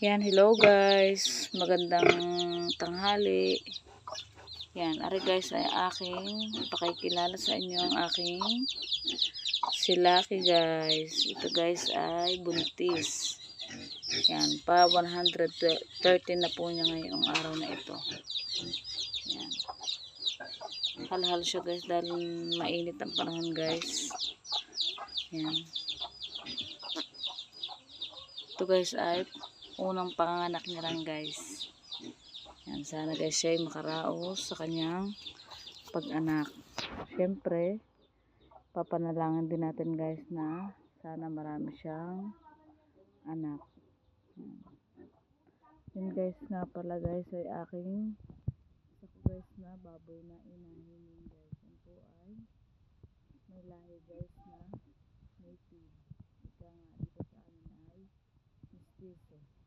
Yan, hello guys. Magandang tanghali. Yan, ari guys ay aking pakikilala sa inyo ang aking si Lucky guys. Ito guys ay buntis. Yan, pa 113 na po niya ngayong araw na ito. Yan. Halhal siya guys dahil mainit ang panahon guys. Yan. Ito guys ay unang panganganak niya lang guys. Yan, sana guys siya ay makaraos sa kanyang pag-anak. Siyempre, papanalangin din natin guys na sana marami siyang anak. Yan guys nga pala guys ay aking isa ko guys na baboy na inahin guys. Yan po ay may lahi guys na native. Ika nga dito sa amin ay mestizo.